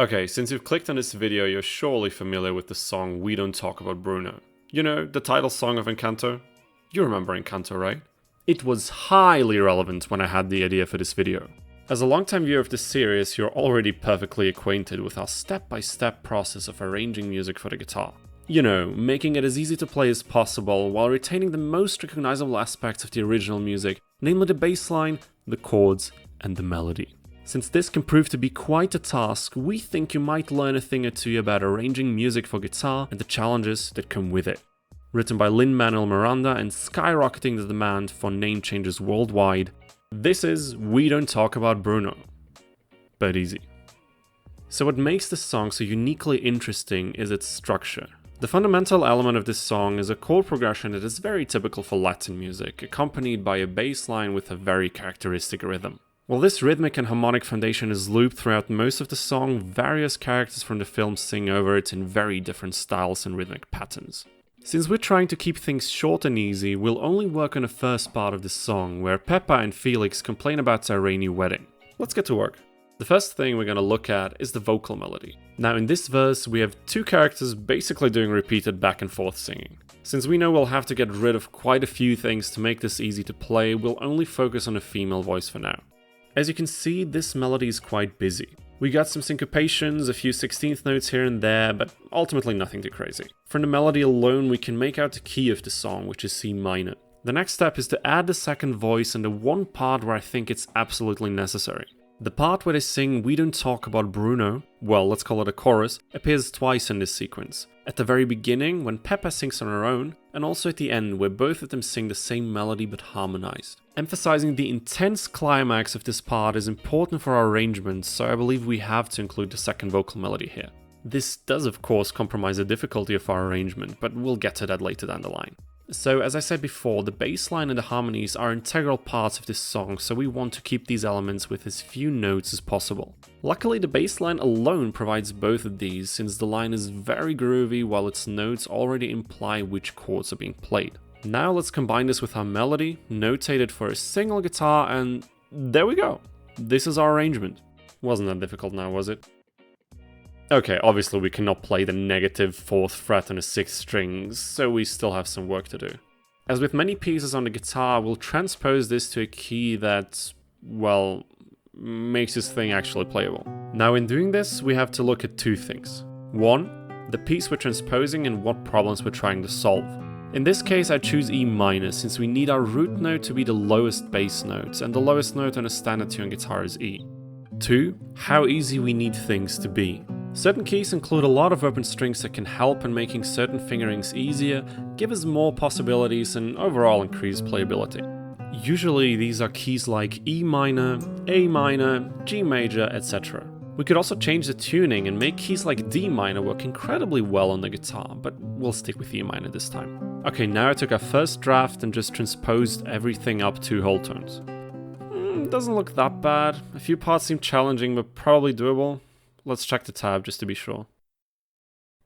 Okay, since you've clicked on this video, you're surely familiar with the song We Don't Talk About Bruno. You know, the title song of Encanto? You remember Encanto, right? It was highly relevant when I had the idea for this video. As a longtime viewer of this series, you're already perfectly acquainted with our step-by-step process of arranging music for the guitar. You know, making it as easy to play as possible while retaining the most recognizable aspects of the original music, namely the bass line, the chords, and the melody. Since this can prove to be quite a task, we think you might learn a thing or two about arranging music for guitar and the challenges that come with it. Written by Lin-Manuel Miranda and skyrocketing the demand for name changes worldwide, this is We Don't Talk About Bruno. But easy. So what makes this song so uniquely interesting is its structure. The fundamental element of this song is a chord progression that is very typical for Latin music, accompanied by a bass line with a very characteristic rhythm. While this rhythmic and harmonic foundation is looped throughout most of the song, various characters from the film sing over it in very different styles and rhythmic patterns. Since we're trying to keep things short and easy, we'll only work on the first part of the song, where Peppa and Felix complain about their rainy wedding. Let's get to work. The first thing we're going to look at is the vocal melody. Now in this verse, we have two characters basically doing repeated back and forth singing. Since we know we'll have to get rid of quite a few things to make this easy to play, we'll only focus on a female voice for now. As you can see, this melody is quite busy. We got some syncopations, a few 16th notes here and there, but ultimately nothing too crazy. From the melody alone, we can make out the key of the song, which is C minor. The next step is to add the second voice and the one part where I think it's absolutely necessary. The part where they sing We Don't Talk About Bruno, well, let's call it a chorus, appears twice in this sequence. At the very beginning, when Peppa sings on her own, and also at the end, where both of them sing the same melody but harmonized. Emphasizing the intense climax of this part is important for our arrangement, so I believe we have to include the second vocal melody here. This does of course compromise the difficulty of our arrangement, but we'll get to that later down the line. So as I said before, the bass line and the harmonies are integral parts of this song, so we want to keep these elements with as few notes as possible. Luckily, the bass line alone provides both of these, since the line is very groovy while its notes already imply which chords are being played. Now let's combine this with our melody, notated for a single guitar, and there we go! This is our arrangement. Wasn't that difficult now, was it? Okay, obviously we cannot play the negative 4th fret on the 6th strings, so we still have some work to do. As with many pieces on the guitar, we'll transpose this to a key that, well, makes this thing actually playable. Now in doing this, we have to look at two things. One, the piece we're transposing and what problems we're trying to solve. In this case I choose E minor, since we need our root note to be the lowest bass note, and the lowest note on a standard tune guitar is E. 2, how easy we need things to be. Certain keys include a lot of open strings that can help in making certain fingerings easier, give us more possibilities, and overall increase playability. Usually these are keys like E minor, A minor, G major, etc. We could also change the tuning and make keys like D minor work incredibly well on the guitar, but we'll stick with E minor this time. Okay, now I took our first draft and just transposed everything up 2 whole tones. Doesn't look that bad. A few parts seem challenging, but probably doable. Let's check the tab just to be sure.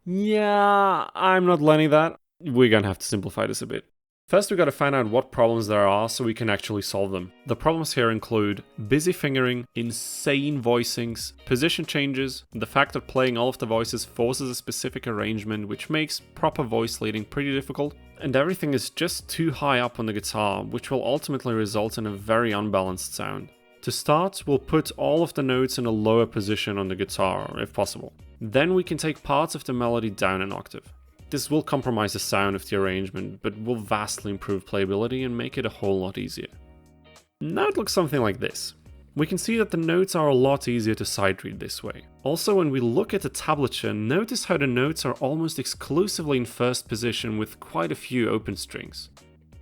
Yeah, I'm not learning that. We're gonna have to simplify this a bit. First we gotta find out what problems there are so we can actually solve them. The problems here include busy fingering, insane voicings, position changes, the fact that playing all of the voices forces a specific arrangement which makes proper voice leading pretty difficult, and everything is just too high up on the guitar, which will ultimately result in a very unbalanced sound. To start, we'll put all of the notes in a lower position on the guitar, if possible. Then we can take parts of the melody down an octave. This will compromise the sound of the arrangement, but will vastly improve playability and make it a whole lot easier. Now it looks something like this. We can see that the notes are a lot easier to sight read this way. Also, when we look at the tablature, notice how the notes are almost exclusively in first position with quite a few open strings.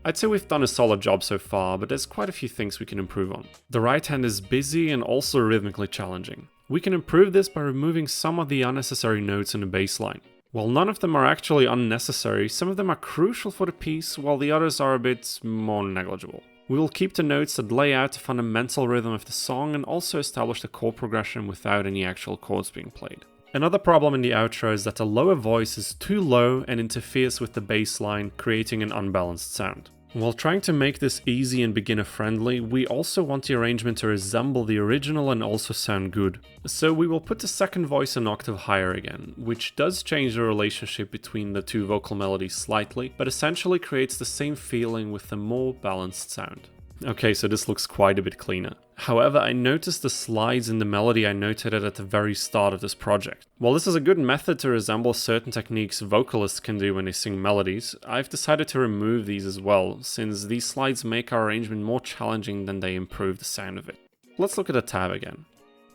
I'd say we've done a solid job so far, but there's quite a few things we can improve on. The right hand is busy and also rhythmically challenging. We can improve this by removing some of the unnecessary notes in the bass line. While none of them are actually unnecessary, some of them are crucial for the piece, while the others are a bit more negligible. We will keep the notes that lay out the fundamental rhythm of the song and also establish the chord progression without any actual chords being played. Another problem in the outro is that the lower voice is too low and interferes with the bass line, creating an unbalanced sound. While trying to make this easy and beginner-friendly, we also want the arrangement to resemble the original and also sound good. So we will put the second voice an octave higher again, which does change the relationship between the two vocal melodies slightly, but essentially creates the same feeling with a more balanced sound. Okay, so this looks quite a bit cleaner. However, I noticed the slides in the melody I noted at the very start of this project. While this is a good method to resemble certain techniques vocalists can do when they sing melodies, I've decided to remove these as well, since these slides make our arrangement more challenging than they improve the sound of it. Let's look at the tab again.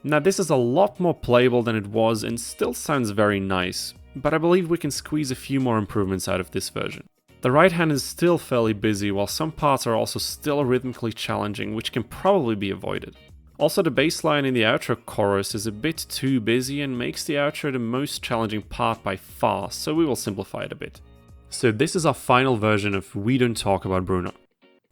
Now this is a lot more playable than it was and still sounds very nice, but I believe we can squeeze a few more improvements out of this version. The right hand is still fairly busy, while some parts are also still rhythmically challenging, which can probably be avoided. Also, the bass line in the outro chorus is a bit too busy and makes the outro the most challenging part by far, so we will simplify it a bit. So this is our final version of We Don't Talk About Bruno.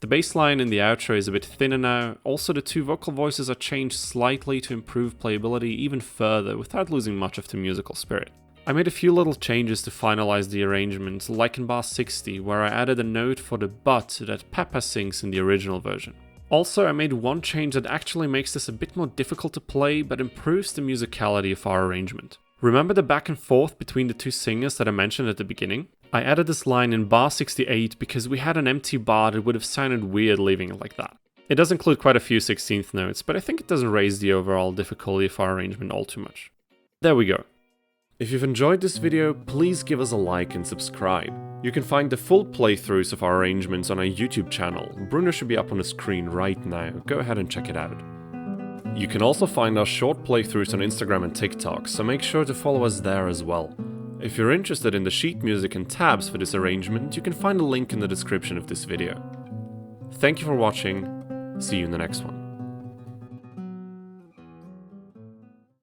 The bass line in the outro is a bit thinner now, also the two vocal voices are changed slightly to improve playability even further without losing much of the musical spirit. I made a few little changes to finalize the arrangement, like in bar 60, where I added a note for the but that Peppa sings in the original version. Also, I made one change that actually makes this a bit more difficult to play, but improves the musicality of our arrangement. Remember the back and forth between the two singers that I mentioned at the beginning? I added this line in bar 68 because we had an empty bar that would have sounded weird leaving it like that. It does include quite a few 16th notes, but I think it doesn't raise the overall difficulty of our arrangement all too much. There we go. If you've enjoyed this video, please give us a like and subscribe. You can find the full playthroughs of our arrangements on our YouTube channel. Bruno should be up on the screen right now, go ahead and check it out. You can also find our short playthroughs on Instagram and TikTok, so make sure to follow us there as well. If you're interested in the sheet music and tabs for this arrangement, you can find a link in the description of this video. Thank you for watching, see you in the next one.